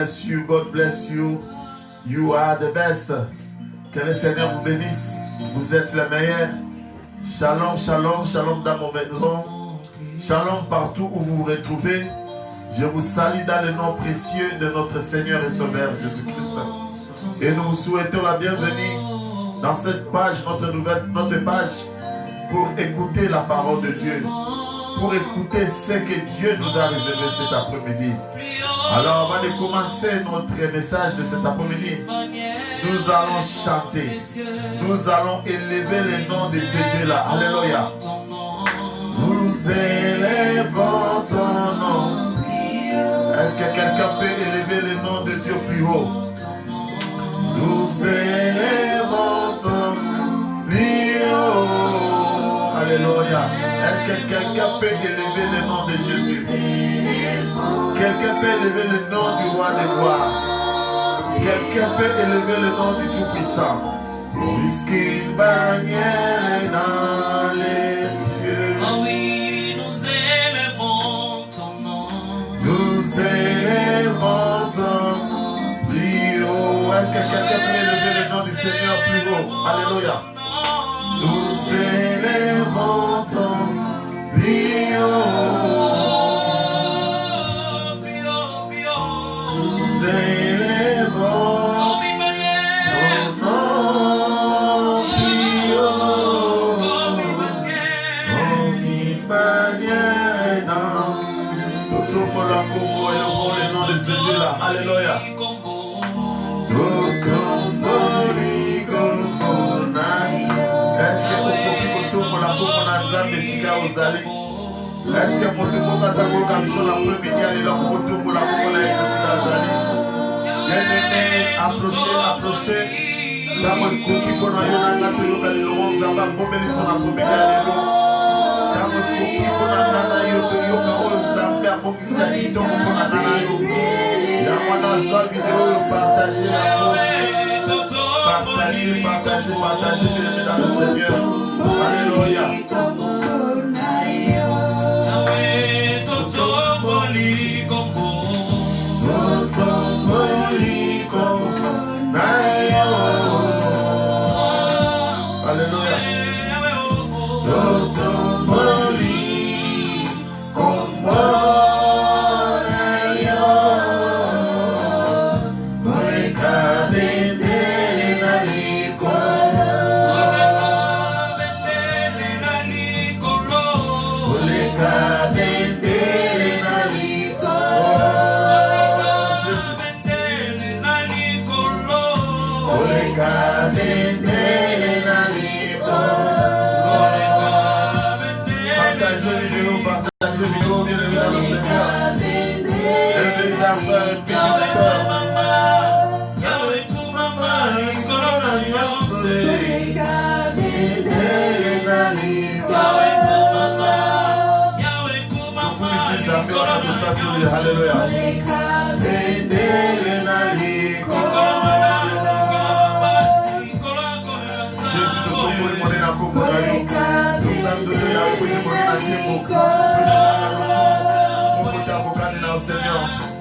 Bless you, God bless you. You are the best. Que le Seigneur vous bénisse. Vous êtes les meilleurs. Shalom, shalom, shalom dans vos maisons. Shalom partout où vous vous retrouvez. Je vous salue dans le nom précieux de notre Seigneur et Sauveur Jésus-Christ. Et nous vous souhaitons la bienvenue dans cette page, notre page, pour écouter la parole de Dieu. Pour écouter ce que Dieu nous a réservé cet après-midi. Alors, avant de commencer notre message de cet après-midi, nous allons chanter. Nous allons élever le nom de ce Dieu-là. Alléluia. Nous élevons ton nom. Est-ce que quelqu'un peut élever le nom de Dieu plus haut? Nous élevons ton nom plus haut. Alléluia. Est-ce que quelqu'un peut élever le nom de Jésus? Quelqu'un peut élever le nom du roi des gloires. Quelqu'un peut élever le nom du Tout-Puissant. Puisqu'une bannière est dans les cieux. Oh oui, nous élevons ton nom. Nous élevons ton nom plus haut. Est-ce que quelqu'un peut élever le nom du Seigneur plus haut? Alléluia. Nous élevons ton nom plus haut. Nous élevons ton nom plus haut. Comme une bannière dans Toto la Congo, élevons le nom de ce Dieu-là. Alléluia. Est-ce que pour tout le monde a sa la première et la photo pour la bien-aimé, approchez. Dans mon cookie qu'on a eu dans la télé, on va bomber sur la première. Dans mon cookie qu'on a eu au Zambia, pour qu'il s'agisse de mon anayo. Dans mon vidéo, partagez dans le Seigneur. Alléluia. Alléluia.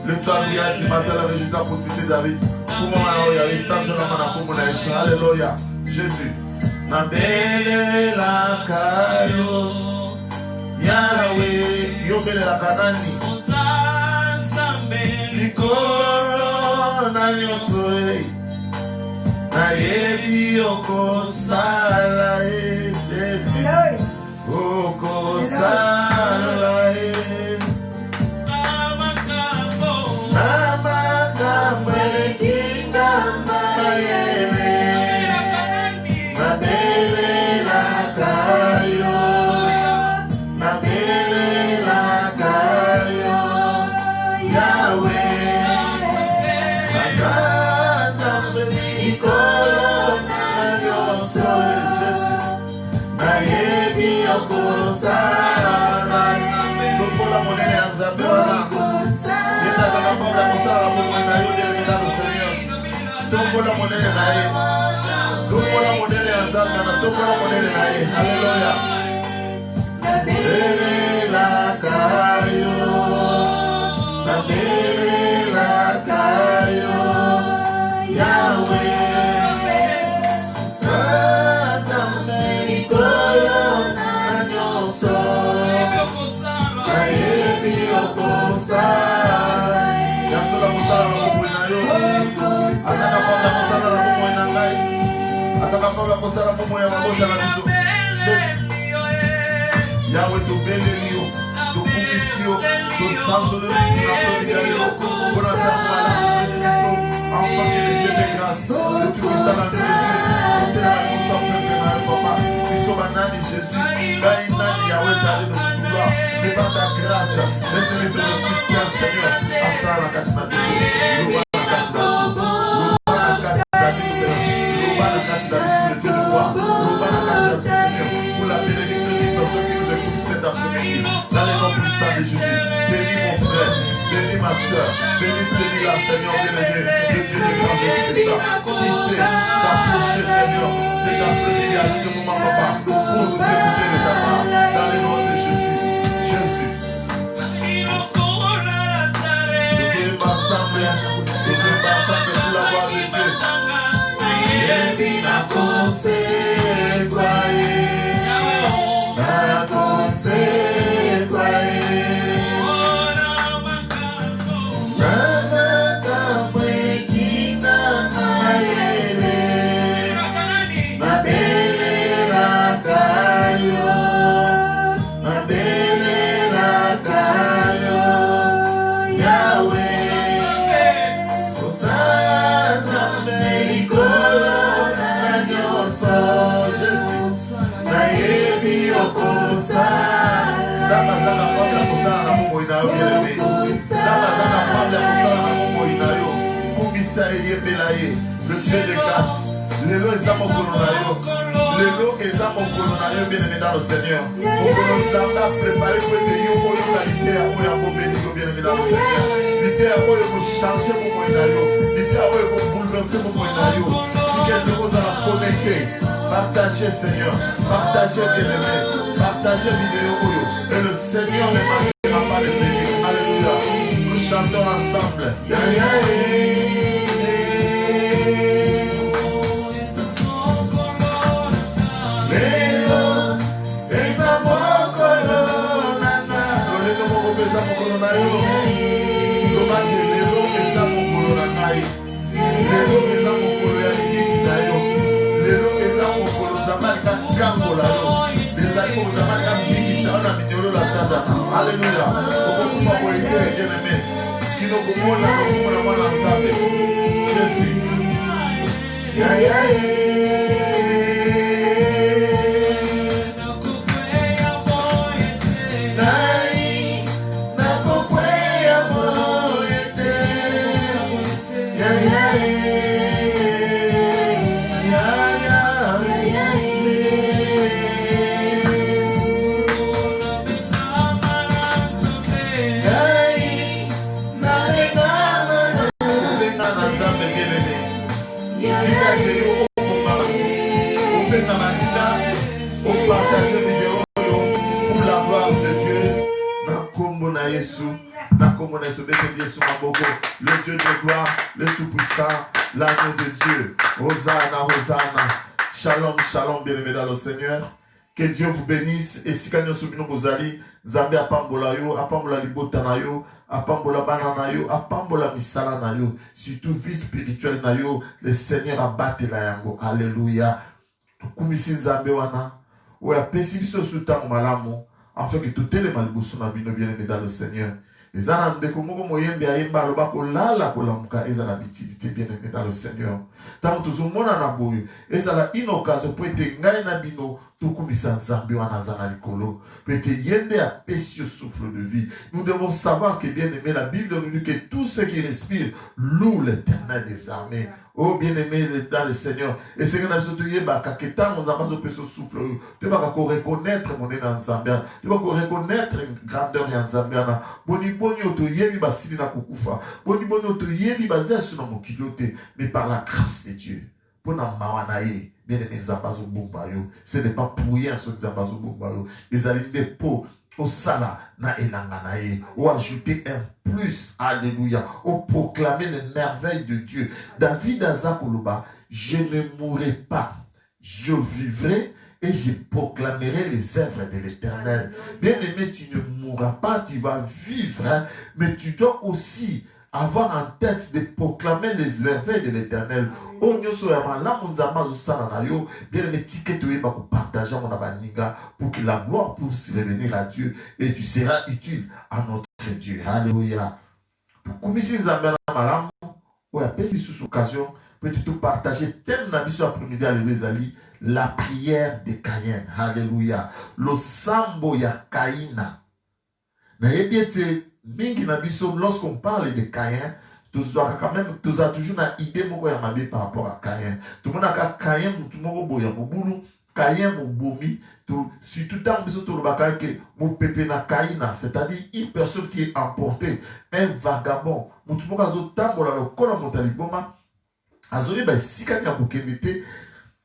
Le toit du matin, le résultat pour citer David. Alléluia. Jésus. Ma belle la caillou. Yahweh. Yobele la kanani. Likolo na nyosore. Na yebi okosala e Jésus. Okosala e. Alléluia. La caillou, la kosala na bomoi na yo. Aza capable ya kosala na bomoi na ngai. Aza capable ya kosala bomoi ya mabota na biso. Yahweh tobeleli yo, tokumisi yo, tosanzoli na kolinga yo. Mpona ntango malamu pesi biso, enfant qui est le Dieu de grâce, le tout-puissant la Dieu de Dieu. Totelaka liboso ya peuple na yo papa. Biso banani Jésus, ngai nani Yahweh tali de vouloir. Mais par ta grâce, laisse-moi te remercier, Seigneur. Asala kati na biso, loba na kati na biso, loba na kati na biso, loba na kati na biso, le Dieu de roi, loba na kati na biso, Seigneur, pour la bénédiction de personnes qui nous écoutent cet après-midi, dans les noms puissants de Jésus. Bénis mon frère, bénis ma soeur, bénis celui-là, Seigneur bien-aimé, le Dieu de grâce et de ça. Qui sait t'approcher, Seigneur, c'est ta prédication, mon papa, pour nous écouter de ta part, dans les noms de Jésus. Le Dieu de grâce, les lots et amours les lots et amours bien-aimé dans le Seigneur. Pour que nous avons préparé pour que nous ayons qualité à vous bénir, bien-aimé dans le Seigneur. L'idée à vous changer mon moyen, l'idée à vous bouleverser mon moyen. Si quelque chose à la connecter, partagez Seigneur, partagez bien-aimé, partagez vidéo et le Seigneur ne manquera pas de bénir. Alléluia. Nous chantons ensemble. Alléluia. Le Dieu de gloire, le Tout-Puissant, l'agneau de Dieu. Hosanna, Hosanna. Shalom, shalom, bien-aimés dans le Seigneur. Que Dieu vous bénisse. Et si vous subino bozali, Zambé apambola yo, apambola libota na yo, apambola banana yo, apambola misala na yo. Surtout vie spirituelle na yo, le Seigneur abatte la yango. Alléluia. Kumisi Zambé wana. Ou ya pesi biso suta malamu. Afin que tout les maliboussons na bino bien-aimés dans le Seigneur. Les anandeko moko moyembe ayemba lobako lala kolamuka ezala bitidité bien-aimé dans le Seigneur. Tant que tout na boyo ezala une occasion pour être ngai na bino tokumisa nzambe wana zana likolo pour être yende a précieux souffle de vie. Nous devons savoir que bien-aimé la Bible nous dit que tout ce qui respire loue l'Éternel des armées. Oh bien-aimé dans le Seigneur. Et c'est que nous avons dit que tant nous avons besoin de souffle, tu vas reconnaître mon Nzambe, tu vas reconnaître une grandeur de Nzambe. Boni boni otoyebi basili na kukufa. Boni boni otoyebi bazesu na mokilote. Mais par la grâce de Dieu, pour na mawanaye, bien-aimé Nzambazo Bumbayo, ce n'est pas pour rien ce Nzambazo Bumbayo. Les aliments pour au sala na elanganaye, ou ajouter un plus, alléluia, ou proclamer les merveilles de Dieu. David Azakoloba, je ne mourrai pas, je vivrai et je proclamerai les œuvres de l'Éternel. Bien-aimé, tu ne mourras pas, tu vas vivre, hein, mais tu dois aussi avoir en tête de proclamer les merveilles de l'Éternel. Pour que la gloire puisse revenir à Dieu et tu seras utile à notre Dieu. Alléluia. Comme si nous avons sous occasion, peux-tu partager thème d'ambition après-midi à l'Église, la prière de Caïn. Alléluia. Le sambo ya Caïna. Lorsqu'on parle de Caïn, tu as toujours une idée par rapport à Caïn. Tout le monde a Caïn, tout le monde a Caïn, si tout le monde a c'est-à-dire une personne qui est emportée, un vagabond,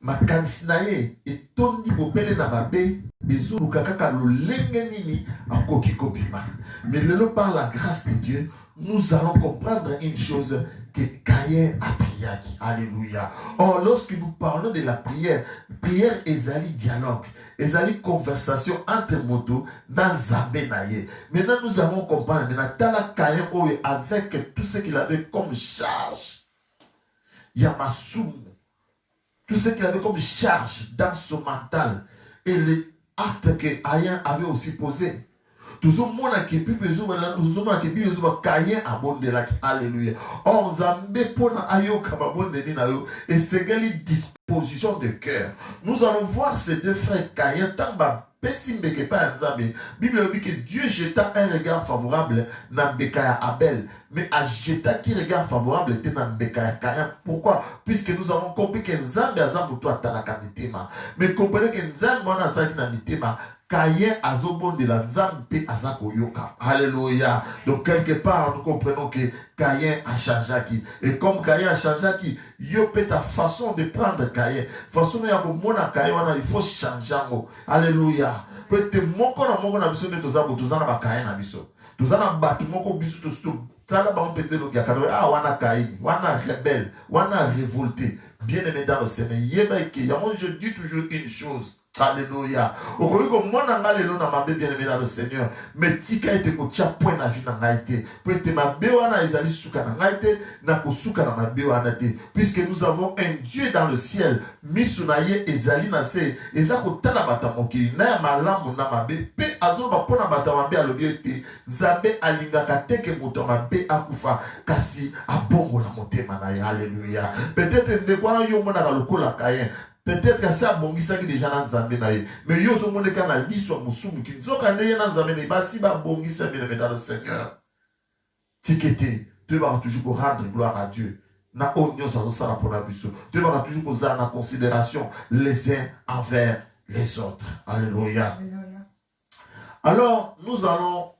makanisi na ye etondi bopele na mabe ezoluka kaka lolenge nini akoki kobima. Mais lelo par la grâce de Dieu, nous allons comprendre une chose, que Caïn a prié. Alléluia. Or, lorsque nous parlons de la prière, prière ezali dialogue, ezali conversation entre moto dans Zambé naye. Maintenant, nous allons comprendre, maintenant, Caïn avec tout ce qu'il avait comme charge, Yamasum, tout ce qu'il avait comme charge dans son mental et les actes que Caïn avait aussi posés. Alléluia. Or, Zambé pona ayo kababonde ni na yo et c'est quelle disposition de cœur. Nous allons voir ces deux frères Caïn tamba pessimbe que pas Nzambe. Bible dit que Dieu jeta un regard favorable na Bekaya Abel, mais a jeta qui regard favorable était na Bekaya Caïn. Pourquoi? Puisque nous avons compris que Nzambe azambu to atalaka mitema. Mais comprenez que Nzambe wana asaki na mitema. Caïn azobon de la Nzambe azako yoka. Alléluia. Donc quelque part nous comprenons que Caïn a changé qui. Et comme Caïn a changé qui, yo peut ta façon de prendre Caïn. Façon ya ko mona Caïn wana il faut changer. Alléluia. Peut-être moko na biso ne tozabo tozana ba Caïn na biso. Tozana batu moko biso to tala ba on peut-être ya kadro wana Caïn, wana rebelle, wana révolté. Bien-aimé dans le Seigneur, je dis toujours une chose. Alléluia. Bien-aimé dans le Seigneur, mais tika ete ko tia point na vie na ngaite. Peut-être ma bewana ezali suka na ngaite na ko suka na ma bewana te. Puisque nous avons un Dieu dans le ciel, misunaye ezali na se, ezako tala bata mokili na malamu na mabe pe azoba pona bata mabe alobiete. Zabe alingaka teke moto mabe akufa kasi abongo na motema na ya. Alléluia. Peut-être ndekwana yo mona lokola Caïn. Peut-être que ça bongisa qui déjà dans Zambé naïe. Mais yo so monde kana liswa musumu ki nzoka neye dans Zambé naïe. Ba si ba bongisa bien dans le Seigneur. Tikete, tu vas toujours rendre gloire à Dieu. Na onyo sa ça la pour la biso. Tu vas toujours poser en considération les uns envers les autres. Alléluia. Alors, nous allons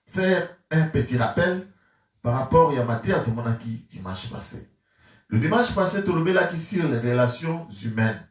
faire un petit rappel par rapport à Matthieu à tout le monde qui dimanche passé. Le dimanche passé, tu as vu sur les relations humaines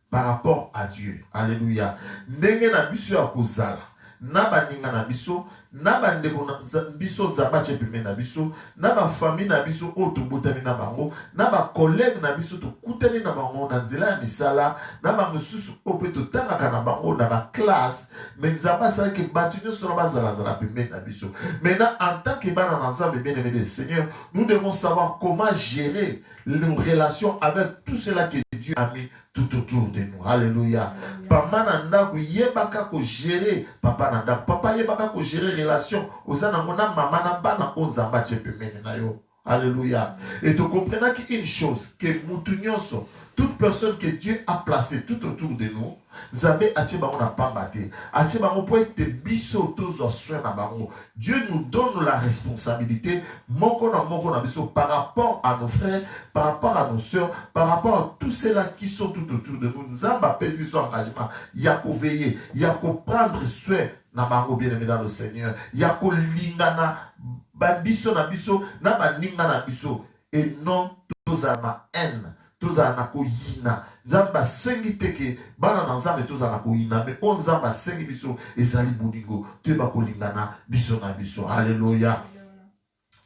par rapport à Dieu. Alléluia. Ndenge na biso ya kozala. Na baninga na biso, na bandeko na biso zaba chepime na biso, na ba famille na biso otobotami na bango, na ba collègue na biso to kutani na bango na nzela ya misala, na ba mususu ope to tangaka na bango na ba classe, mais nzaba sala ke batunyo solo bazala zala pime na biso. Maintenant en tant que bana ensemble bien-aimé des Seigneur, nous devons savoir comment gérer nos relations avec tout cela que Dieu a mis tout autour de nous. Alléluia. Papa nanda ku yebaka ko gérer papa nanda papa yebaka ko gérer relation ozana mona mama na bana onzamba chepemene na yo. Alléluia. Et tu comprends qu'une chose que mutunyoso, toute personne que Dieu a placée tout autour de nous, Zabé Achebango n'a pas maté. Achebango peut être biso tous aux soins na bango. Dieu nous donne la responsabilité moko na biso par rapport à nos frères, par rapport à nos sœurs, par rapport à tous ceux-là qui sont tout autour de nous. Nous avons pèse biso engagement. Yako veiller, yako prendre soin na bango bien-aimé dans le Seigneur. Yako lingana babiso na biso na baninga na biso et non tous à ma haine. Tozana ko yina nzamba sengi teke bana na nzambe tozana ko yina mais on nzamba sengi biso ezali bolingo te ba ko lingana biso na biso. Alléluia.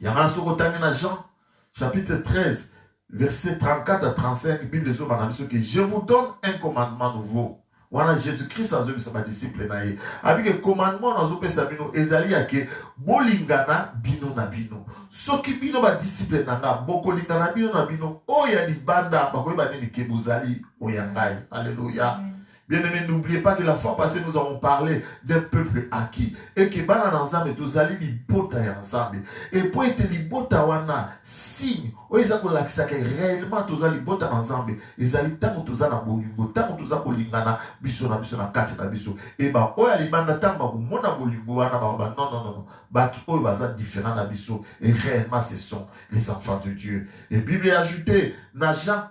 Yana soko tangi na Jean chapitre 13 verset 34 à 35 Bible zo bana biso que je vous donne un commandement nouveau. wana Jésus-Christ azobisa ba disciple na ye. Abike commandement nazopesa bino ezali yake bolingana bino na bino. Soki bino ba disciple nanga bokolingana bino na bino oya libanda bakoyeba nini ke bozali oyangai. Alléluia. Bien-aimés, n'oubliez pas que la fois passée, nous avons parlé d'un peuple acquis. Et que bana ensemble, tous allez libota ensemble. Et pour être libota wana, signe, ou ils ont l'accès que réellement tous allez libota ensemble. Ils allez tant tous allez bolingo, tant tous allez bolingana, bisona, kati na biso. Et bah, ou allez banda tant bah, mona bolingo wana, bah, non. Bah, ou bah, ça différent na biso. Et réellement, ce sont les enfants de Dieu. Et Bible est ajoutée, dans Jean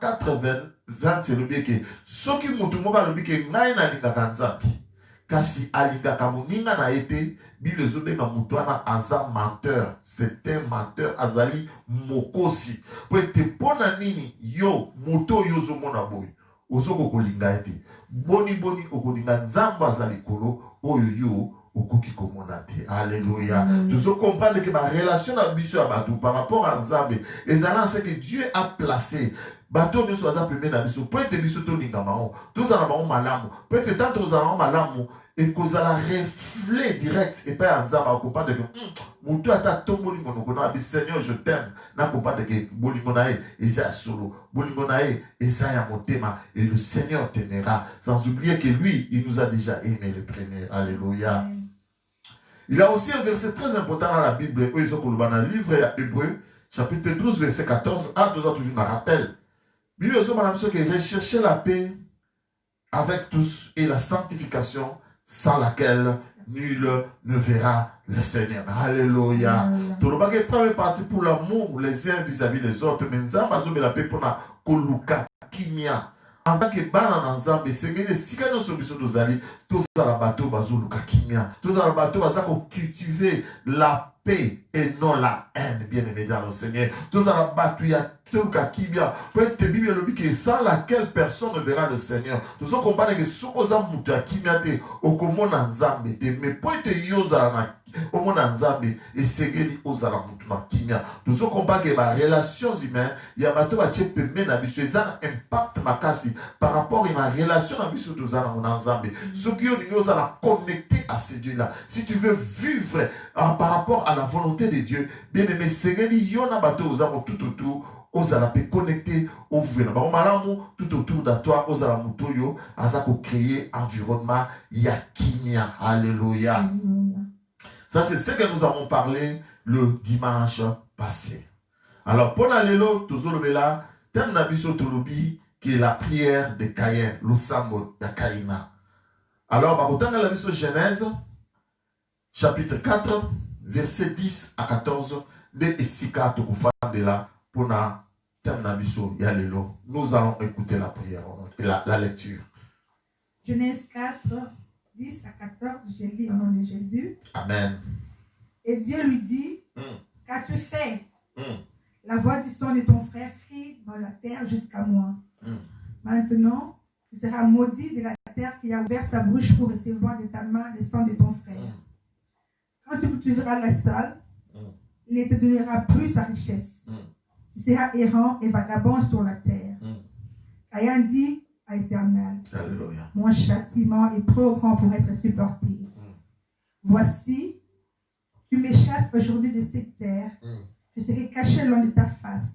20 elobi ke soki mutu moko alobi ke ngai nalingaka nzambe kasi alingaka moninga na ye te, Bible ezobenga mutu wana aza menteur. C'est un menteur, azali mokosi. Po ete mpona nini yo mutu oyo ozomona boye ozoko kolinga ye te, boni okolinga nzambe aza likolo oyo yo okoki komona te. Alléluia. Tous comprendre que ma relation na biso ya bato par rapport à nzambe ezala c'est que Dieu a placé bato biso aza pembe na biso po ete biso tolinga mao tozala bango malamu po ete tanto tozala bango malamu ekozala reflet direct epai ya nzambe akompande ke motu ata to bolingo noko na bi Seigneur je t'aime na kompande ke bolingo na ye eza ya solo, bolingo na ye eza ya motema, et le Seigneur t'aimera, sans oublier que lui il nous a déjà aimé le premier. Alléluia. Il y a aussi un verset très important dans la Bible, où ils ont dans le livre Hébreu, chapitre 12, verset 14. Ah, tout ça, toujours un rappel. Bible dit que rechercher la paix avec tous et la sanctification sans laquelle nul ne verra le Seigneur. Alléluia. Tout le monde est première partie pour l'amour les uns vis-à-vis des autres. Mais nous avons la paix pour la koluka kimia. En tant que bana nzambe sengeli sika nyonso biso tozali tozala bato bazoluka kimia, tozala bato bazako cultiver la paix et non la haine, bien aimé dans le Seigneur. Tozala bato ya toluka kimia pour être Bible lobi que sans laquelle personne ne verra le Seigneur. Tozo comprendre que sokoza mutu ya kimia te okomona nzambe te, mais pour être yoza na omona nzambe esengeli ozala mutu na kimia. Tozo comprendre que ba relations humaines ya bato ba tche pembe na biso ezana impact makasi par rapport à la relation na biso tozala na nzambe. Ce qui nous a connecté à ce Dieu là. Si tu veux vivre par rapport à la volonté de Dieu, bien aimé sengeli yona bato ozamo tout autour ozala pe connecté au gouvernement malamu tout autour de toi ozala mutoyo azako créer environnement ya kimia. Alléluia. Ça, c'est ce que nous avons parlé le dimanche passé. Alors, pour l'allélo, tozolobela, thème nabiso tolobi, qui est la prière de Caïn, le sambo de Caïna. Alors, autant la biso Genèse, chapitre 4, verset 10 à 14, de Esika Tokufandela, pour na thème nabiso yalelo. Nous allons écouter la prière et la lecture. Genèse 4, 10 à 14, je lis au nom de Jésus. Amen. Et Dieu lui dit, qu'as-tu fait? La voix du son de ton frère crie dans la terre jusqu'à moi. Maintenant, tu seras maudit de la terre qui a ouvert sa bouche pour recevoir de ta main le sang de ton frère. Quand tu cultiveras la salle, il ne te donnera plus sa richesse. Tu seras errant et vagabond sur la terre. Caïn dit à l'Éternel, mon châtiment est trop grand pour être supporté. Voici, tu me chasses aujourd'hui de cette terre. Je serai caché loin de ta face.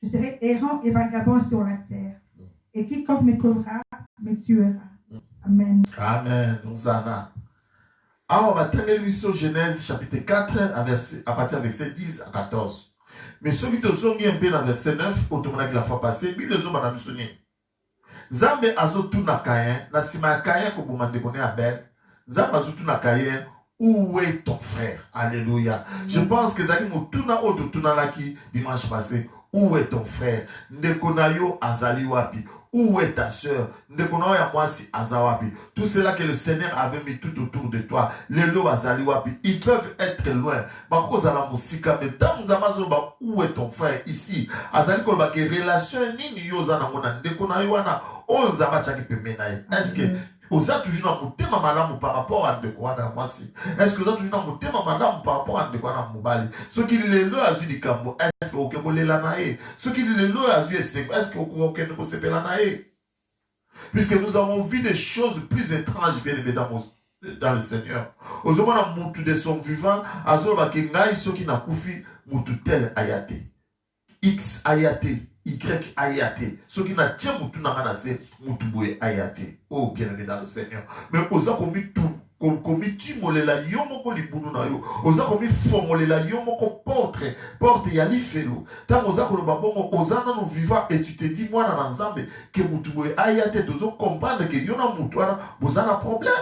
Je serai errant et vagabond sur la terre. Et quiconque me trouvera me tuera. Amen. Amen. Alors, on va terminer sur Genèse chapitre 4 à partir de verset 10 à 14. Mais ceux qui te sont mis un peu dans verset 9, autrement que la fois passée, Bible les ont madame sonné. Zambe azotu na Caïn, na sima ya Caïn ko bomande kone Abel. Zambe azotu na Caïn, où est ton frère? Alléluia. Je pense que Zaki mutuna odo tuna laki dimanche passé. Où est ton frère? Ndekonayo azali wapi? Où est ta soeur? Ndekonayo ya mwasi azawapi? Tout cela que le Seigneur avait mis tout autour de toi. Les lots azali wapi? Ils peuvent être loin. Bako zala musika mais tam zamazo ba où est ton frère ici? Azali ko ba ke relation nini yo zana mona ndekonayo wana on zama chaki pemena. Est-ce que vous êtes toujours dans mon thème madame par rapport à Ndekwana Mwasi? Est-ce que vous êtes toujours dans mon thème madame par rapport à Ndekwana Mobali? Ce qui est le azu du Kambo, est-ce que vous avez l'anae? Ce qui est le azu est est-ce que vous avez le sepelanae? Puisque nous avons vu des choses plus étranges, bien aimés dans le Seigneur. Ozoma na mutu de son vivant, azoba ke ngai soki na kufi mutu tel ayate. X ayate, Y ayate. Soki na tche mutu na kanase, mutu boye ayate. Oh, bien aimé dans le Seigneur. Mais oza komi tout. Komi timolela yomoko libunu na yo. Oza komi formolela yomoko porte ya lifelo. Tant oza koloba bongo oza na no vivant et tu te dis moi na nzambe que mutu boye ayate tozo comprendre que yona mutu wana boza na problème.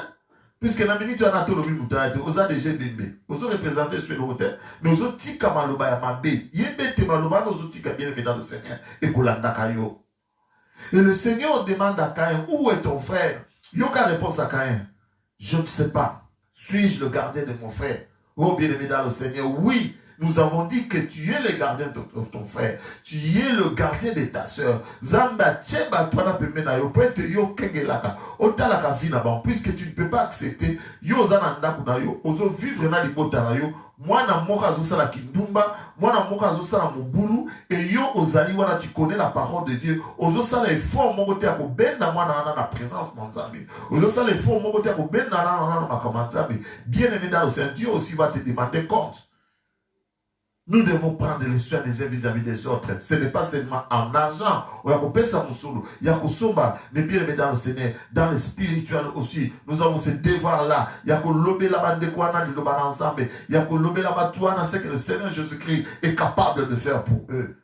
Puisque la minute on a tout le mutu ayate oza déjà bimbe. Ozo représenter sur le hôtel. Mais ozo tika maloba ya mabe. Yebete maloba ozo tika bien aimé dans le Seigneur et kolanda kayo. Et le Seigneur demande à Caïn, où est ton frère? Yoka réponse à Caïn. Je ne sais pas. Suis-je le gardien de mon frère? Oh bien-aimé dans le Seigneur, oui, nous avons dit que tu es le gardien de ton frère. Tu es le gardien de ta soeur. Zamba tcheba toi na pemena yo prête yo kengelaka. Otalaka vina ba puisque tu ne peux pas accepter yo zananda kuna yo ozo vivre na libota na yo. Mwana moka zo sala kindumba, mwana moka zo sala mobulu et yo ozali wana tu connais la parole de Dieu. Ozo sala effort moko te ko benda mwana na présence manzambe. Ozo sala effort moko te ko benda na makamanzambe. Bien aimé dans le Seigneur, Dieu aussi va te demander compte. Nous devons prendre les soins des uns vis-à-vis des autres. Ce n'est pas seulement en argent. Il y a mais bien aimé dans le Seigneur, dans le spirituel aussi. Nous avons ce devoir-là. Il y a que l'obé la bande de quoi ensemble. Il y a que l'obé la bande c'est que le Seigneur Jésus-Christ est capable de faire pour eux.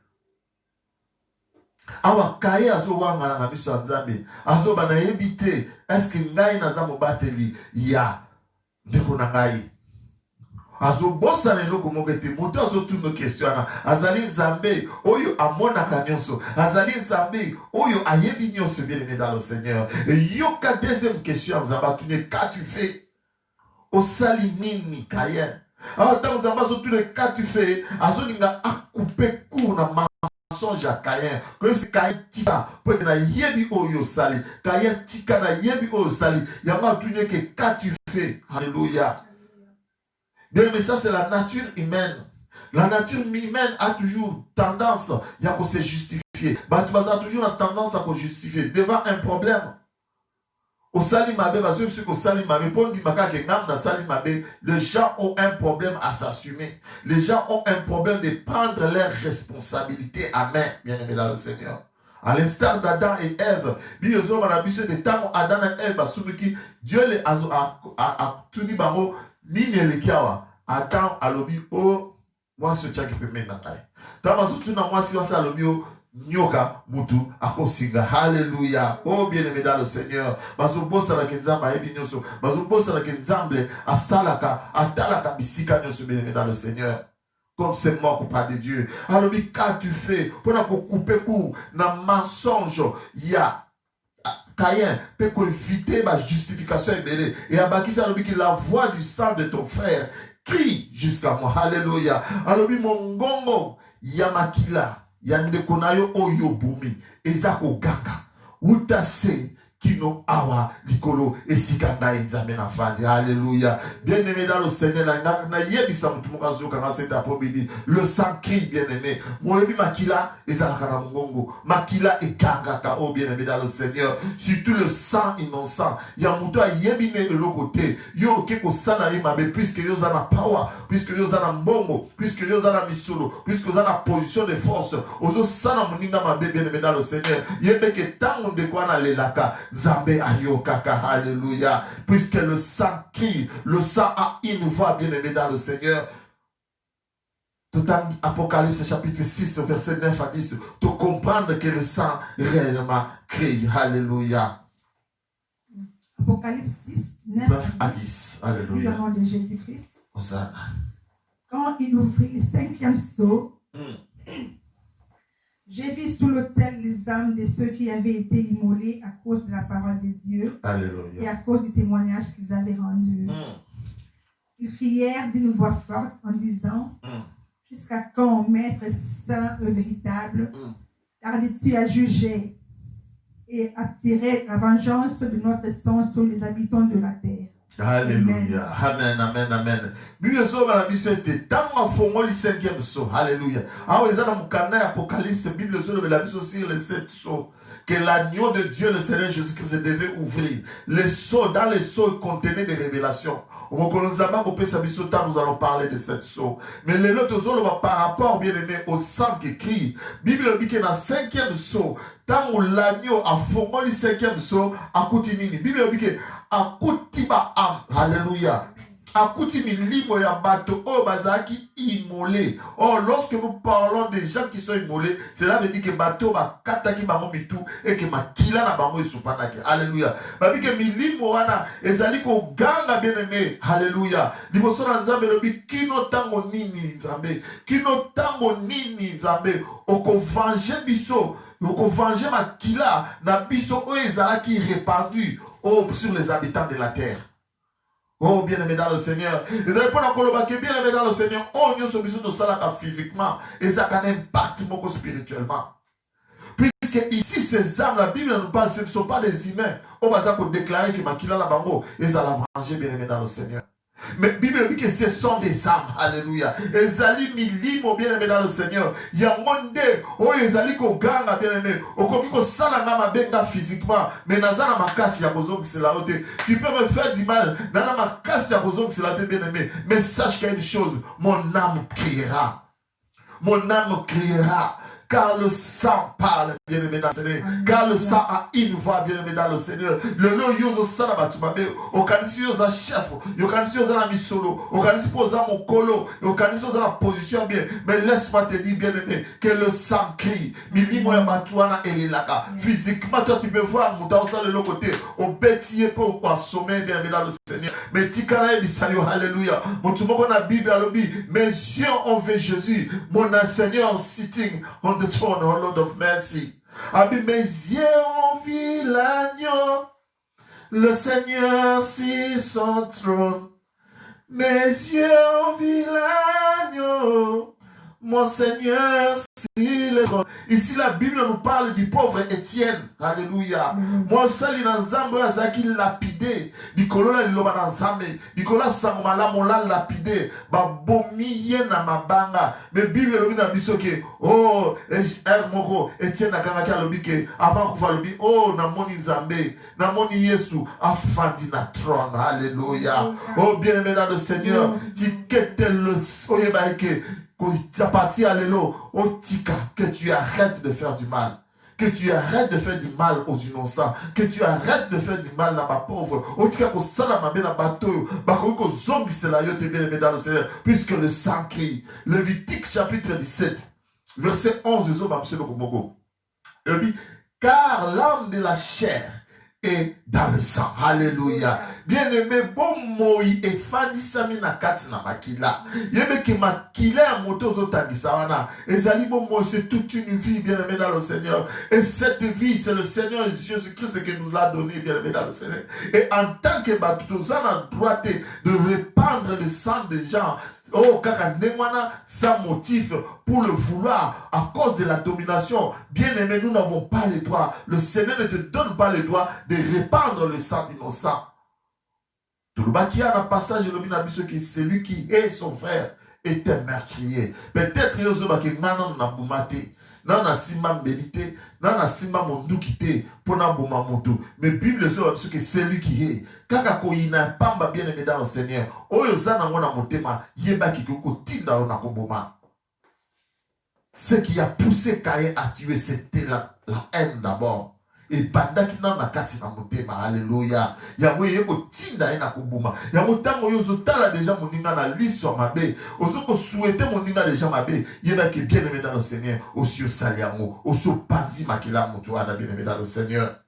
Awa kaye azo wanga na miso nzambe. Azo bana ebite. Est-ce que ngai na zamu bateli ya ndeko na ngai? Azo bossa ne loko mokete moto azo tuno question azali nzambe oyo amona kanyonso azali nzambe oyo ayebi nyonso bien aimé dans le Seigneur. Et yoka deuxième question nzamba tune qu'as-tu fait au sali nini Caïn? Alors tant nzamba azo tune qu'as-tu fait azo ninga akupe court na mensonge à Caïn que c'est Caïn tika peut na yebi oyo sali Caïn tika na yebi oyo sali yanga tune que qu'as-tu fait? Alléluia. Bien, mais ça, c'est la nature humaine. La nature humaine a toujours tendance à se justifier. Bah, tu vas toujours la tendance à se justifier devant un problème. Au Salimabe, les gens ont un problème à s'assumer. Les gens ont un problème de prendre leurs responsabilités à main, bien aimé dans le Seigneur. À l'instar d'Adam et Ève, Dieu les a tuni bango. Nini elekiawa attends alobi o moi ce tchaki pe mena ngai tama surtout na moi si on sa alobi o nyoka mutu akosinga. Alléluia. Oh bien aimé dans le Seigneur, bazo bossa la kenzamba ebi nyoso bazo bossa la kenzamble asalaka atalaka bisika nyoso bien aimé dans le Seigneur. Comme c'est mort coupable de Dieu. Alobi qu'as-tu fait pour na couper court na mensonge ya Caïn peut éviter ma justification et Abakisa a dit que la voix du sang de ton frère crie jusqu'à moi. Alléluia. Alors, mon gongo, Yamakila, Yandekonayo Oyobumi, Ezako Ganga, Utase, Kino Awa, Likolo, et Sikanda Inzamena Fadi. Alléluia. Bien aimé dans le Seigneur, le sang crie, bien aimé. Moebi Makila, Ezalakana Mongongo, Makila et Gangaka, oh bien aimé dans le Seigneur. Surtout le sang innocent. Yamuto a yebine de l'autre côté. Yo keko sana imabe, puisque yo zana power, puisque yo zana mbongo, puisque yo zana misolo, puisque yo zana position de force. Ozo sana muninga mabe, bien aimé dans le Seigneur. Yebeke tango de quoi na lelaka. Zambé ayokaka, alléluia. Puisque le sang crie, le sang a une voix, bien aimé dans le Seigneur. Tout en Apocalypse chapitre 6, verset 9 à 10, de comprendre que le sang réellement crie, alléluia. Apocalypse 6, 9 à 10, alléluia. Le nom de Jésus-Christ. Hosanna. Quand il ouvrit le 5e sceau, j'ai vu sous l'autel les âmes de ceux qui avaient été immolés à cause de la parole de Dieu. Alléluia. Et à cause du témoignage qu'ils avaient rendu. Ils crièrent d'une voix forte en disant, jusqu'à quand, Maître saint et véritable, tardes-tu à juger et à tirer la vengeance de notre sang sur les habitants de la terre? Alléluia. Amen, amen, amen. Bible so la biso était tant fongoli 5e saut. Alléluia. Ah oui, ça dans mon canal Apocalypse, Bible so la biso sur les 7 sauts que l'agneau de Dieu, le Seigneur Jésus-Christ devait ouvrir. Les sauts, dans les sauts contenaient des révélations. Nous allons parler de cette sauts. Mais les autres, par rapport, bien aimé, au sang qui crie. Bible dit que dans le 5e saut, tant que l'agneau a formé le 5e saut, à Koutinini. Bible dit que à Koutiba am. Alléluia. Akuti milimo ya bato o bazaki immolé. Or, lorsque nous parlons des gens qui sont immolés, cela veut dire que bato ba kataki bango mitu et que makila na bango isupanaki. Alléluia. Babi que milimo wana ezali ko ganga bien aimé. Alléluia. Liboso na nzambe lobi kino tango nini nzambe. Kino tango nini nzambe. Oko venger biso. Oko venger makila na biso o ezalaki répandu sur les habitants de la terre. Oh, bien-aimé dans le Seigneur. Ils allaient pas que bien-aimé dans le Seigneur. Oh, nous sommes de ça physiquement. Et ça a un impact spirituellement. Puisque ici, ces âmes, la Bible nous parle, ce ne sont pas des humains. On va déclarer que Makila la bango. Et ça l'a venger, bien-aimé dans le Seigneur. Mais la Bible dit que ce sont des âmes. Alléluia. Ezali milimo bien-aimé dans le Seigneur. Il y a un monde où ezali ko ganga bien-aimé. Okoki ko salanga mabenga physiquement. Mais nazana makasi ya kozong c'est la haute. Tu peux me faire du mal. Nana makasi ya kozong c'est la haute bien-aimé. Mais sache qu'il y a une chose. Mon âme criera. Mon âme criera. Car le sang parle, bien-aimé dans le Seigneur. Car le sang a une voix, bien-aimé dans le Seigneur. Le lot yozo sana batubabe. Okanisi yoza chef. Okanisi yoza la misolo. Okanisi posa mon colo. Okanisi yoza la position bien. Mais laisse-moi te dire, bien-aimé, que le sang crie. Milimo ya matuana elilaka. Physiquement, toi tu peux voir mouta le l'autre côté. Au bêtier pour sommeil, bien-aimé dans le Seigneur. Mais tikana ebisayo, alléluia. Mon tumoko na Bible à l'obi. Mes yeux ont vu Jésus. Mon Seigneur sitting on the throne, oh Lord of mercy. Abi, mes yeux ont vu l'agneau, le Seigneur sur son trône. Mes yeux ont vu l'agneau, mon Seigneur sur le trône. Ici, la Bible nous parle du pauvre Étienne. Alléluia. Moi, sali na nzambe azaki lapidé. Dikolola liloba na nzambe. Dikola sangomala mola lapidé. Ba bomi ye na mabanga. Mais Bible lobi na biso ke oh moko Étienne na kanga ka lobi ke avant kufa lobi oh na moni nzambe, na moni Yesu afandi na trône. Alléluia. Oh bien-aimé dans le Seigneur, tikete le oyeba ke à partir à l'élo, au tika, que tu arrêtes de faire du mal. Que tu arrêtes de faire du mal aux innocents. Que tu arrêtes de faire du mal à ma pauvre. Au tika, que ça la mabé na bateau. Bako ko zombi c'est la yote bien aimé dans le Seigneur. Puisque le sang crie. Lévitique chapitre 17, verset 11, il dit, car l'âme de la chair et dans le sang. Alléluia. Bien-aimé, bon moi et fani sami na kati na makila. Yebe ke makila ya moto zotangisa wana. Ezali bon moi, c'est toute une vie, bien-aimé dans le Seigneur. Et cette vie, c'est le Seigneur Jésus-Christ qui nous l'a donné, bien-aimé dans le Seigneur. Et en tant que batuto, on a droit de répandre le sang des gens. Oh, kaka nemana, sans motif pour le vouloir à cause de la domination. Bien aimé, nous n'avons pas les droits. Le Seigneur ne te donne pas les droits de répandre le sang innocent. Tout le bakia, un passage de qui c'est lui qui est son frère était meurtrier. Peut-être que nous avons non na simba médité, non na simba mondukité pour na boma moto. Mais Bible dit que c'est lui qui est. Kaka ko ina pamba bien aimé dans le Seigneur. Oyo zana ngona motema yeba ki ko tinda na ko boma. Ce qui a poussé Caïn à tuer, c'était la haine d'abord. Et pendant qu'il n'a pas kati na motema, alléluia. Yango yeko tinda na ko boma. Yango tango yo zotala déjà moninga na liso mabe. Ozoko souhaiter moninga déjà mabe. Yeba ki bien aimé dans le Seigneur. Osio saliamo, osio pandi makila mutu ana bien aimé dans le Seigneur.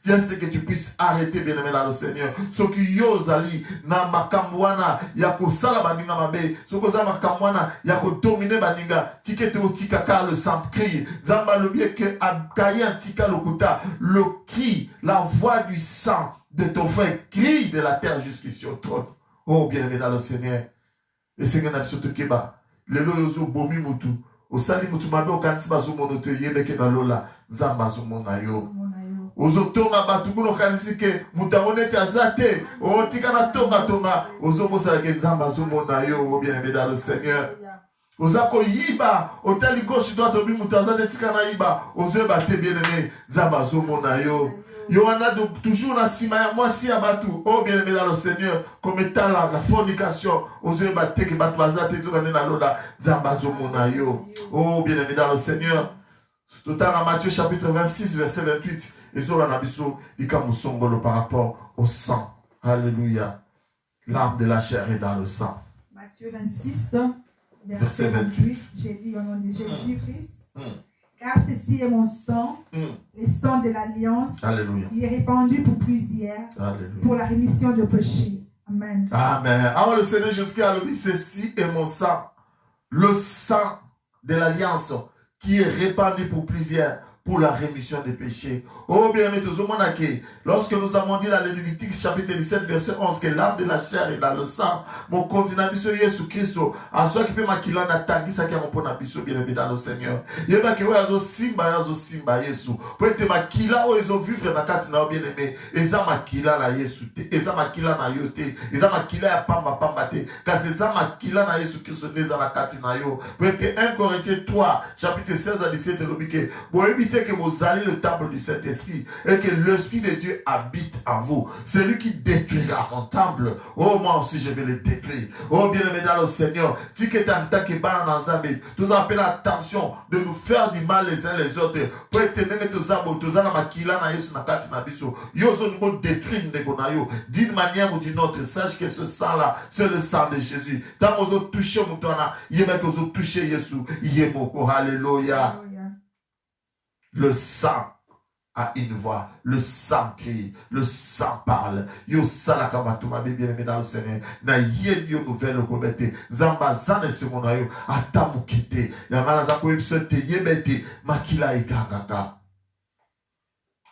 Dieu sait que tu puisses arrêter bien aimé dans le Seigneur. Ce qui yozali na makamwana yako sala baninga mabe. Ce que za makamwana yako dominer baninga. Tikete o tikaka le sang crie. Zamba le bien que Caïn tika lokuta le cri, la voix du sang de ton frère crie de la terre jusqu'ici au trône. Oh bien aimé dans le Seigneur. Et Seigneur n'a surtout keba. Le loyozo bomi mutu. Au sali mutu mabe o kanisi bazo monote yebeke na lola. Zamba zo monayo. ozotonga batu kuno kanisi ke mutangonete azate o tikana tonga ozobosala ke nzamba azomona yo bien-aimé dans le Seigneur. Ozako yiba otali gauche droite obi mutazate tikana yiba ozoba te bien-aimé nzamba azomona yo. Yo en a toujours na sima ya mwasi ya batu oh bien-aimé dans le Seigneur comme étant la fornication ozoba te ke batu bazate tukane na lola nzamba azomona yo. Oh bien-aimé dans le Seigneur. Tout à Matthieu chapitre 26 verset 28 et sur l'anabiso ikamusongolo par rapport au sang. Alléluia. L'âme de la chair est dans le sang. Matthieu 26 verset 28. J'ai dit au nom de Jésus-Christ. Car ceci est mon sang, le sang de l'alliance. Alléluia. Il est répandu pour plusieurs. Alléluia. Pour la rémission de péchés. Amen. Amen. Alors le Seigneur jusqu'à lui, ceci est mon sang, le sang de l'alliance qui est répandu pour plusieurs pour la rémission des péchés. Oh bien-aimé, lorsque nous avons dit dans le Lévitique chapitre 17 verset 11 que l'âme de la chair est dans le sang, mon continent sur Jésus Christ, en soi qui peut makila na tangi sa qui a na biso bien-aimé dans le Seigneur. Yeba ke oyazo simba Yesu. Pour être makila o ezo vivre na kati na bien-aimé, eza makila na Yesu te, eza makila na yo te, eza makila ya pamba te, car eza makila na Yesu Christ neza na kati na yo. Pour être 1 Corinthiens 3 chapitre 16 à 17 lobike, pour éviter que vous allez le temple du Saint-Esprit et que l'Esprit de Dieu habite en vous. C'est lui qui détruira mon temple. Oh, moi aussi je vais le détruire. Oh, bien-aimé dans le Seigneur, tu nous appelle l'attention de nous faire du mal les uns les autres. Pour éteindre tous abo, tous na makila na yesu na kati na biso. Yozo nous détruire negonayo. D'une manière ou d'une autre, sache que ce sang-là, c'est le sang de Jésus. Tant que vous touchez mon tona, yéba que vous touchez Jésus, yémoko, alléluia. Le sang a une voix, le sang crie, le sang parle. Yo salakamatuma bien-aimé dans le Seigneur. Na yo nouvelle kobete. Zamba zane semona yo atamukite. Yamala zako ebsote yebete makila igagaka.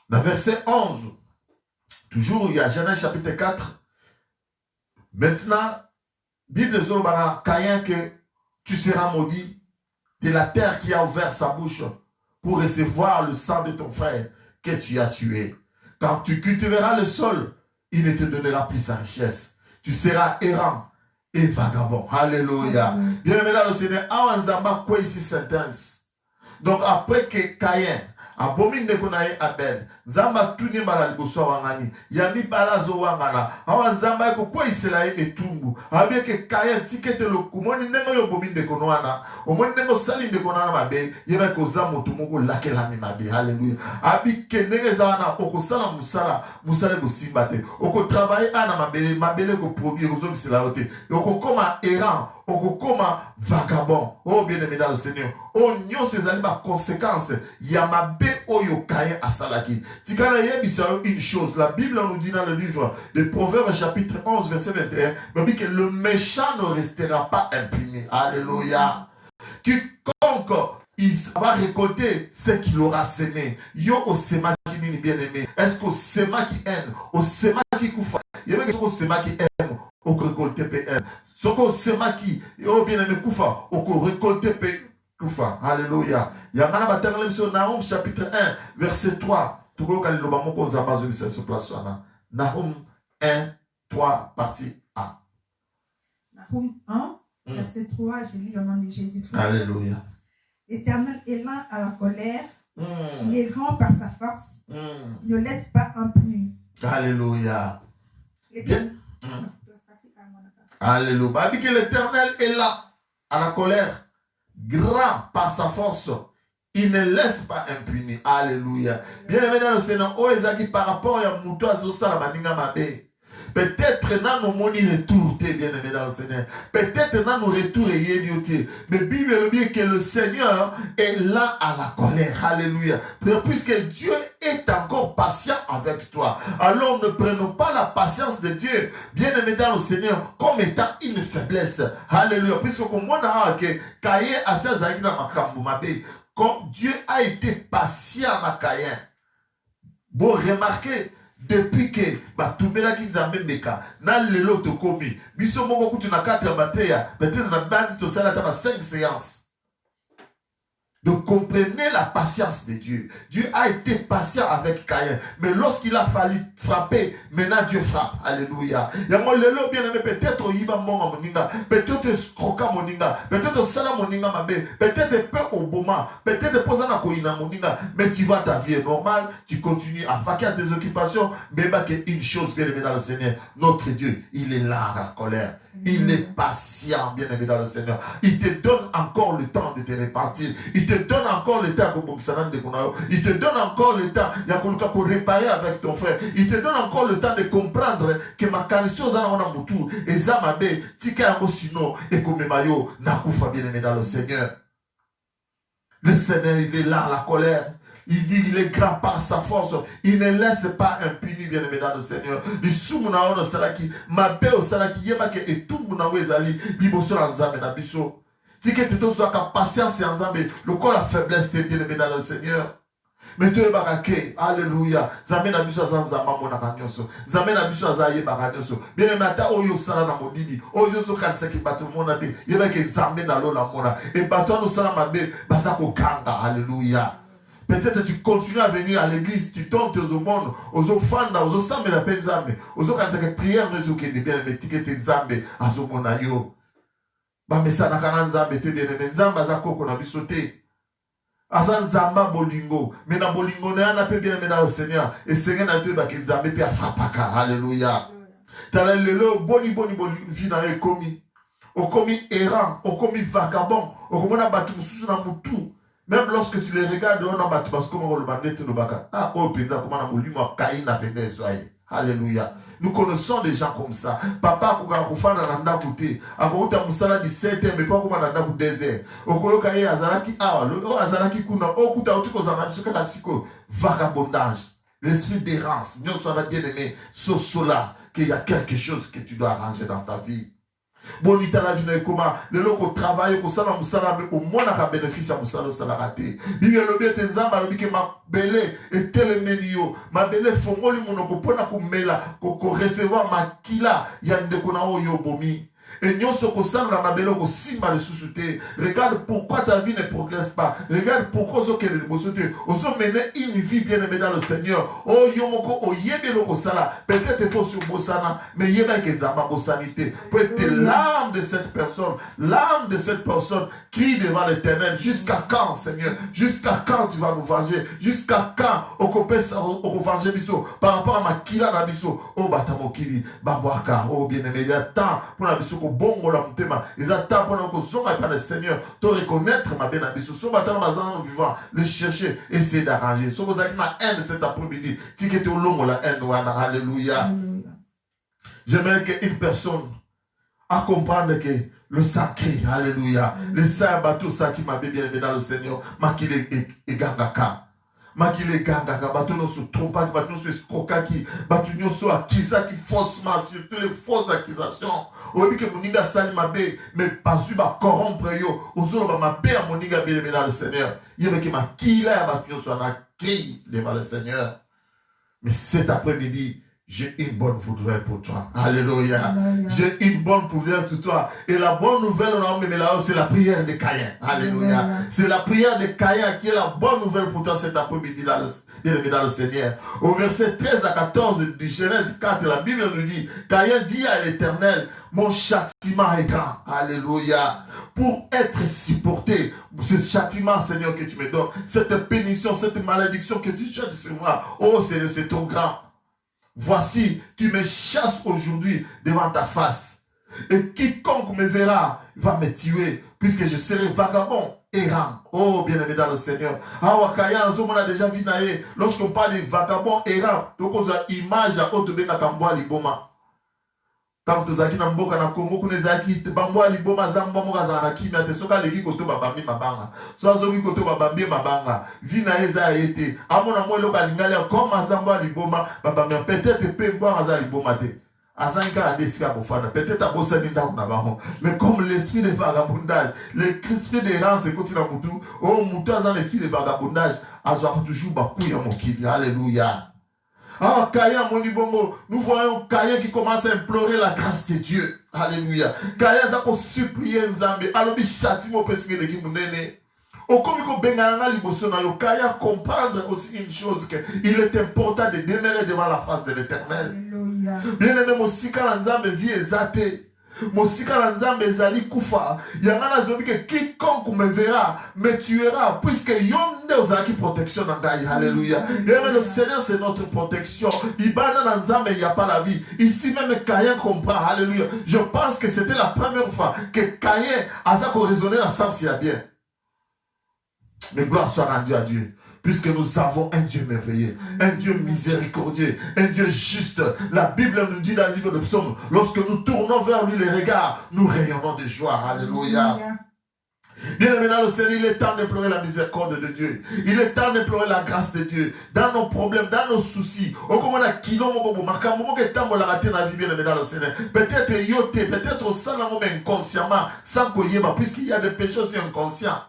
Dans verset 11, toujours il y a Genèse chapitre 4. Maintenant, Bible zobana Caïn que tu seras maudit de la terre qui a ouvert sa bouche pour recevoir le sang de ton frère que tu as tué. Quand tu cultiveras le sol, il ne te donnera plus sa richesse. Tu seras errant et vagabond. Alléluia. Bien-aimé dans le Seigneur, awanzamba quoi ici sentence. Donc après que Caïn abomine nekonaye Abel, zamba tuni mala liboso wangani, yami balazo wangana, awanzamba ko kwa iselaye etumbu, abie ke Caïn tikete lokumoni nengo yo bomine nekonoana, omoni nengo sali nekonana mabe, yeba ko zamo tumoko lakela mi mabe. Alléluia. Abi ke nenge zawana okosala musala ko simbate, oko travailler ana mabele ko produire ko zomisela ote, oko koma errant, oko koma vagabond. Oh bien-aimé dans le Seigneur, oh nyon ces animaux conséquences, yamabe oyo Caïn asalaki. Tikana yebisalo une chose, la Bible nous dit dans le livre de Proverbes chapitre 11 verset 21, que le méchant ne restera pas impuni. Alléluia. Quiconque il va récolter ce qu'il aura semé. Yo au sema qui n'est bien aimé. Est-ce qu'au sema qui aime, au sema qui koufa, il y a au sema qui aime, au récolter PM. Ce qu'au sema qui, au bien aimé koufa, au récolter PM. Koufa. Alléluia. Yamana batangale sur Nahum chapitre 1 verset 3. Tout le monde Nahum 1 3 partie A. Nahum 1 verset 3, je lis au nom de Jésus-Christ. Alléluia. L'Éternel est lent à la colère, il est grand par sa force, il ne laisse pas impuni. Alléluia. Alléluia. L'Éternel est là à la colère, grand par sa force, il ne laisse pas impuni. Alléluia. Bien aimé dans le Seigneur, Oezaki par rapport à Moutoua Zosa la Maninga Mabe. Peut-être dans nos moni retour, bien aimé dans le Seigneur. Peut-être dans nos retours et yélioté. Mais Bible dit que le Seigneur est là à la colère. Alléluia. Puisque Dieu est encore patient avec toi. Alors ne prenons pas la patience de Dieu, bien aimé dans le Seigneur, comme étant une faiblesse. Alléluia. Puisque comme on a que Caïn a ses aïe dans ma kambu mabe. Comme Dieu a été patient à Caïn. Bon, remarquez. Depuis que batubela ki nzambe meka na lelo to komi biso moko kutu na 4 bateya peut-être na bandi to sala ta 5 séances Donc comprenez la patience de Dieu. Dieu a été patient avec Caïn. Mais lorsqu'il a fallu frapper, maintenant Dieu frappe. Alléluia. Peut-être peut-être croquant moninga, peut-être sala moninga mabe, peut-être peu au moment, peut-être posana koina moninga, mais tu vois ta vie est normale, tu continues à vaquer à tes occupations, mais une chose bien aimée dans le Seigneur, notre Dieu, il est là à la colère. Il est patient, bien aimé dans le Seigneur. Il te donne encore le temps de te repentir. Il te donne encore le temps il te donne encore le temps de réparer avec ton frère. Il te donne encore le temps de comprendre que ma canison a mutu et zamabe tika yango sino et comme mayo nakufa, bien aimé dans le Seigneur. Le Seigneur, il est là à la colère. Il dit qu'il est grand par sa force. Il ne laisse pas impuni, bien aimé dans le Seigneur. Il soumuna ono salaki, ma paix au salaki, yebake et tout muna wezali, liboso la nzambe na biso. Tike te soit ka patience en nzambe, le corps la faiblesse bien aimé dans le Seigneur. Mais tu es barake, alléluia. Zame na biso za nzamba mona kanyoso. Zame na biso za ye bakanyoso. Bien aimé ata oyo sala na modidi. Oyo so kanisa ki batu mona te. Yebake zame na lo la mona. Et batu no sala mabe, basako kanga, alléluia. Peut-être tu continues à venir à l'église, tu donnes tes aumônes, aux offrandes, aux ossambe la penzambe, aux occasions de prière, mais qui est bien, mais tu es nzambe, à zomonayo. Bah, mais ça n'a qu'un nzambe, tu es bien, mais nzambe, à zako, qu'on a bisoté. Asa nzamba bolingo, mais na bolingo, n'a pas bien, mais dans le Seigneur, et Seigneur n'a pas bien, nzambe, puis à frappaka, alléluia. T'as le boni, vie dans le commis, au commis errant, au commis vagabond, au commis na batu, sous na moutou. Même lorsque tu les regardes, on a battu parce que on le ah, oh, pédant, comment on a voulu moi, Caïn a pédé, soyez. Alléluia. Nous connaissons des gens comme ça. Papa, quand on fait un anda côté, à côté de Moussala 17h, mais pas comme un anda pour 2h. Au Koyo Kaye, Azaraki, ah, le Azaraki Kuna, au Kuta, au Tuko Zanab, ce que la psycho, vagabondage, l'esprit d'errance, nous sommes bien aimés, sola, qu'il y a quelque chose que tu dois arranger dans ta vie. Bonita la vie comment le loco travaille pour ça la musala au moins à bénéfice à musala salarate bibi lobi tenzamba lobi que ma belle et tel menio ma belle fongoli monoko pona kumela ko recevoir ma kila yande kona oyo bomi et nyonso ko sala na belle ko simba le sous-souté. Regarde pourquoi ta vie ne progresse pas, regarde pourquoi zo kele bosote ozo mener une vie bien aimée dans le Seigneur. Oh yomoko o yebe loko sala peut-être faut sur bosana mais yeba ke zama bosanité peut être l'âme de cette personne crie devant l'Éternel. Jusqu'à quand, Seigneur? Jusqu'à quand tu vas nous venger? Jusqu'à quand au venger biso par rapport à ma kila na biso o batamokili babwaka oh bien aimé temps pour la biso bongo la mutema ils attendent pendant que son pas le Seigneur te reconnaître ma bien abisso son bâtiment mazan vivant le chercher essayer d'arranger so vous avez ma haine cet après-midi tikete au long la haine wana alléluia. J'aimerais qu'une personne à comprendre que le sacré alléluia le sabbat tout ça qui m'a bien aimé dans le Seigneur makile et gangaka makile gangaka batono se trompa batono se escroquaki batono se akisa qui faussement surtout les fausses accusations. Obi que moninga sali mabe mais pas su ba corrompre yo ozolo ba mabe a moninga bien aimé dans le Seigneur yebe que ma kila ya batono so na crie devant le Seigneur. Mais cet après-midi j'ai une bonne nouvelle pour toi. Alléluia. J'ai une bonne nouvelle pour toi. Et la bonne nouvelle, c'est la prière de Caïn. Alléluia. C'est la prière de Caïn qui est la bonne nouvelle pour toi cet après-midi dans le Seigneur. Au verset 13 à 14 du Genèse 4, la Bible nous dit, Caïn dit à l'Éternel, mon châtiment est grand. Alléluia. Pour être supporté, ce châtiment, Seigneur, que tu me donnes, cette pénition, cette malédiction que tu jettes sur moi, oh Seigneur, c'est trop grand. Voici, tu me chasses aujourd'hui devant ta face. Et quiconque me verra va me tuer, puisque je serai vagabond, errant. Oh, bien-aimé dans le Seigneur. Awakaya, on a déjà vu naïe. Lorsqu'on parle de vagabond, errant, donc on a image à haute benga kamboa liboma. Quand tu as na mboka na Congo kunezaki bambwa liboma zamba moka za rakimia te soka leki koto babambi mabanga so azoki koto babambi mabanga vina eza ete amona mo loka lingali comme zamba liboma babambi peut-être pe ngwa za liboma te azanka adesika bofana peut-être abosani ndaku na bango mais comme l'esprit de vagabondage l'esprit d'errance continue na mutu oh mutu azan l'esprit de vagabondage azwa toujours bakuya mokili. Alléluia. Ah, Caïn, mon bongo, nous voyons Caïn qui commence à implorer la grâce de Dieu. Alléluia. Caïn a supplié Nzambe. Alobi châtiment pesque de Kimunene. comprendre aussi une chose, qu'il est important de demeurer devant la face de l'Éternel. Bien-aimé, Mosika Nzambe vie exate. Mosika Nzambe ezali kufa. Yangana zobi que quiconque me verra me tuera, puisque yonde ozaki protection nangai. Alléluia. Bien-aimé, le Seigneur c'est notre protection. Ibana Nzambe, il n'y a pas la vie. Ici même Caïn comprend. Alléluia. Je pense que c'était la première fois que Caïn a raisonné dans le sens il y a bien. Mais gloire soit rendue à Dieu. Puisque nous avons un Dieu merveilleux, un Dieu miséricordieux, un Dieu juste. La Bible nous dit dans le livre de Psaume, lorsque nous tournons vers lui les regards, nous rayonnons de joie. Alléluia. Bien aimé dans le Seigneur, il est temps d'implorer la miséricorde de Dieu. Il est temps d'implorer la grâce de Dieu. Dans nos problèmes, dans nos soucis. Peut-être au sein d'un moment inconsciemment, sans qu'on y ait, puisqu'il y a des péchés aussi inconscients.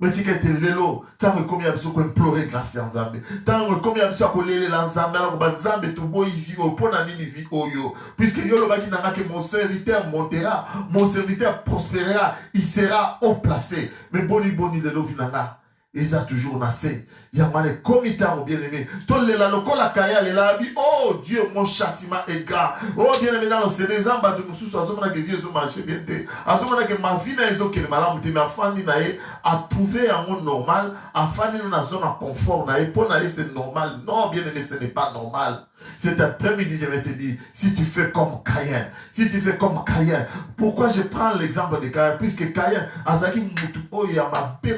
Mais tu es lelo, tant que combien de fois implorer grâce en Zambie, tant que combien de fois qu'on lève l'ensemble, alors que Zambie tout beau il vit au pont à nini vit au yo, puisque yo le baki n'a que mon serviteur montera, mon serviteur prospérera, il sera haut placé. Mais boni lelo vinanga, ils a toujours nassé. Il y a mané comitant bien aimé. Tout le la lokola kaya le la bi. Oh Dieu, mon châtiment est grand. Oh bien aimé dans le Seigneur, zamba tu musu so azomana que Dieu zo marché bien te. Azomana que ma vie na ezo ke malamu te, mais afandi na e a trouvé un monde normal, afandi na zone de confort na e pour na c'est normal. Non, bien aimé, ce n'est pas normal. Cet après-midi, je vais te dire, si tu fais comme Caïn, pourquoi je prends l'exemple de Caïn? Puisque Caïn, Azaki Moutou, oh, il y a ma bé,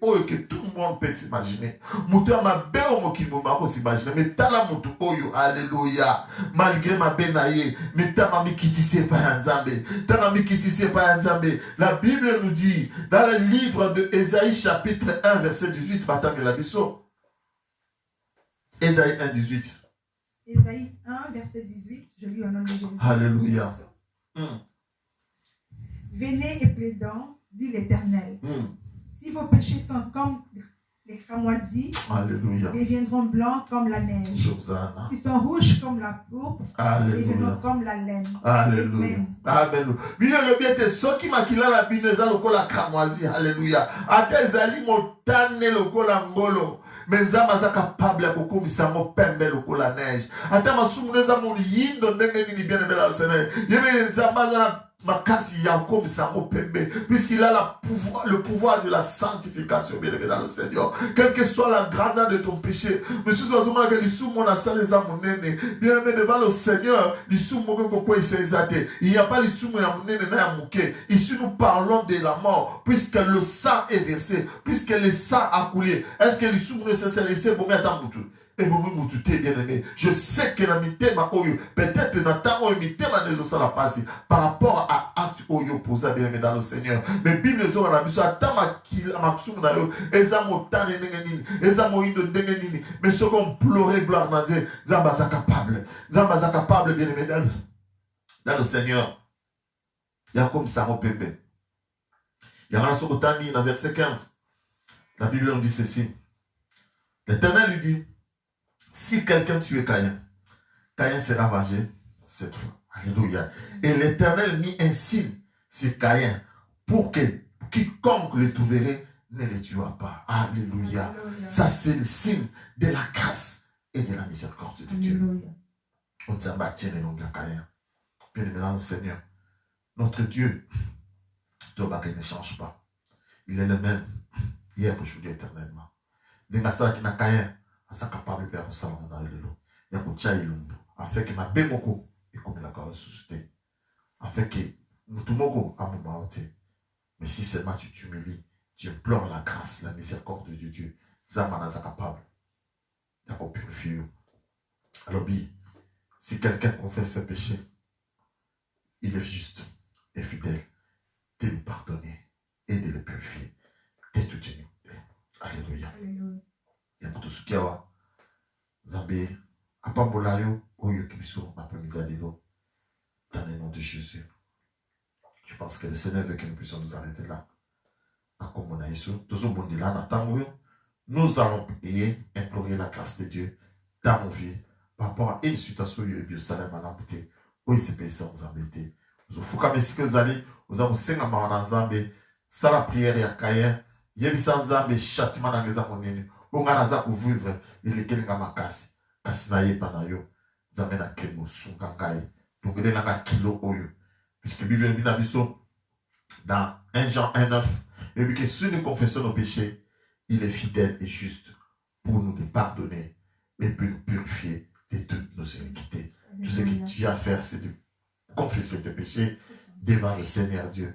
oh, que tout le monde peut s'imaginer. Moutou, ma bé, oh, qui peut s'imaginer. Mais t'as la Moutou, oh, alléluia. Malgré ma bé, naïe, mais t'as ma mi qui tissé par un zambé. La Bible nous dit, dans le livre de Ésaïe, chapitre 1, verset 18, Batang et la Bisso. Ésaïe 1, 18. Ésaïe 1, verset 18, je lis au nom de Jésus. Alléluia. Venez et plaidons, dit l'Éternel. Si vos péchés sont comme les cramoisis, Alléluia, ils deviendront blancs comme la neige. Ils sont rouges comme la pourpre, ils deviendront comme la laine. Alléluia. Amen. Bien le bien te soki makila la bineza lokola cramoisi. Alléluia. Ata ezali motane lokola ngolo. Mais Nzambe est capable de kokomisa mo pembe lokola neige. Ata masumu neza mo yindo ndenge nini bien aimé dans le Seigneur. Yeme Nzambe makasi ya komisa mo pembe, puisqu'il a le pouvoir de la sanctification bien aimé dans le Seigneur. Quelle que soit la grandeur de ton péché, monsieur Zazoma que l'issou mon asal les amonene bien aimé devant le Seigneur, l'issou mo kokoi sezate. Il n'y a pas l'issou mo amonene na amuke. Ici nous parlons de la mort, puisque le sang est versé, puisque le sang a coulé. Est-ce que l'issou mo s'est laissé pour mettre en moutou? Et vous me bien aimé. Je sais que la mitema oyo, peut-être dans oyo mitema ne ça la passe par rapport à acte oyo posé bien aimé dans le Seigneur. Mais Bible zo na biso atama kila maksumu na yo, ezamo tane nini, ezamo indo ndenge nini. Mais ce qu'on pleurait gloire na Dieu, Zamba za capable bien aimé dans le Seigneur. Il y a comme ça au pembe. Il y a un sokotani dans verset 15. La Bible nous dit ceci. L'Éternel lui dit, si quelqu'un tue Caïn, Caïn sera vengé cette fois. Alléluia. Et l'Éternel mit un signe sur Caïn pour que quiconque le trouverait ne le tuera pas. Alléluia. Ça, c'est le signe de la grâce et de la miséricorde de Dieu. On s'en bat le nom de Caïn. Bien aimé dans le Seigneur, notre Dieu, ne change pas. Il est le même hier, aujourd'hui, éternellement. Des massacres qui n'a Caïn. Asa capable de faire ça dans le lot. Il y a pour tchaï lumbu. Afin que ma bémoko et comme la carrière suscité. Afin que nous tout moko à mon maote. Mais si seulement tu t'humilies, tu implores la grâce, la miséricorde de Dieu. Zamana sa capable. Il y a pour purifier. Alors, si quelqu'un confesse ses péchés, il est juste et fidèle de lui pardonner et de le purifier. De toute iniquité. Alléluia. Il y a tout ce qu'il y a. Zambé, Apambolario, Oyo Kibiso, après-midi à Lilo, dans le nom de Jésus. Je pense que le Seigneur veut que nous puissions nous arrêter là. Nous allons prier, implorer la grâce de Dieu dans nos vies par rapport à une situation où il y a un embêté, où il s'est passé en embêté. Nous avons fait que vous allez, vous avez 5 ans en Zambé, ça la prière et à Caïn, Yebisa nzambe châtiment na ngeza monene. Onga naza vivre elekelinga makasi. Kasi na yeba na yo. Nzambe na kemo sunga ngai. Donc il a kilo oyo. Puisque la Bible dit dans 1 Jean 1,9, et que si nous confessons nos péchés, il est fidèle et juste pour nous les pardonner et pour nous purifier de toutes nos iniquités. Tout ce que tu as à faire, c'est de confesser tes péchés devant le Seigneur Dieu,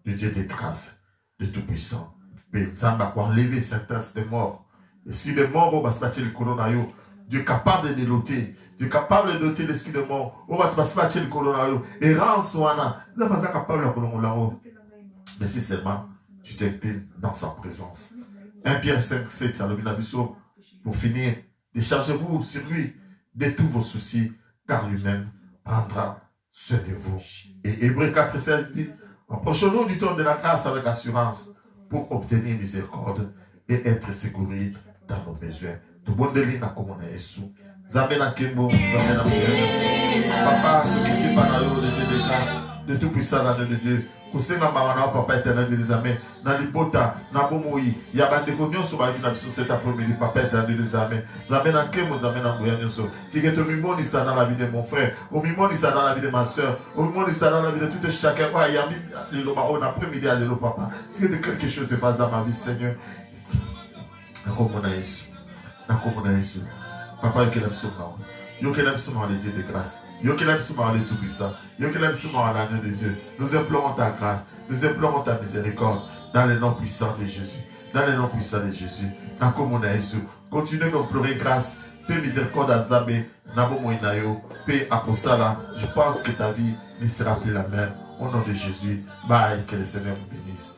le Dieu des grâces, de Tout-Puissant. Mais ça m'a enlevé certains des morts. Et si les morts, on va se battre le coronavirus, Dieu est capable de l'ôter. Dieu est capable de doter l'esprit de mort. On va te passer le coronavirus. Et rends soin. Nous sommes pas capables de coronavirus. Mais si seulement tu t'es dans sa présence. 1 Pierre 5, 7, pour finir, déchargez-vous sur lui de tous vos soucis, car lui-même prendra soin de vous. Et Hébreux 4, 16 dit, approchons-nous du temps de la grâce avec assurance pour obtenir miséricorde et être secourus dans nos besoins. De bon délit na comme on est sous. Zamé na Kimbo, Zamé na Papa, nous quittons par la de Dieu de grâce, de tout puissant dans de Dieu. Kusenga mawana papa éternel de Zamé, na libota, na bomoi, yabande konyo sur la vie sur cet après-midi, papa éternel de Zamé. Zamé na Kimbo, Zamé na Goyanyoso. Si que tu mimoni ça dans la vie de mon frère, au mimoni ça dans la vie de ma soeur, au mimoni ça dans la vie de tout chacun. Ouais, yami le loma on après-midi à l'élo papa. Si que quelque chose se passe dans ma vie, Seigneur. Na comme on a Jésus. Papa, yo kelem souma. Yo kelem souma le Dieu de grâce. Yo kelem souma le Tout-Puissant. Yo kelem souma l'agneau de Dieu. Nous implorons ta grâce. Nous implorons ta miséricorde. Dans le nom puissant de Jésus. Dans le nom puissant de Jésus. Na comme on a Jésus. Continuez d'implorer grâce. Paix, miséricorde à Nzambe. Nabo moinayo. Paix à Kosala. Je pense que ta vie ne sera plus la même. Au nom de Jésus. Bye. Que le Seigneur vous bénisse.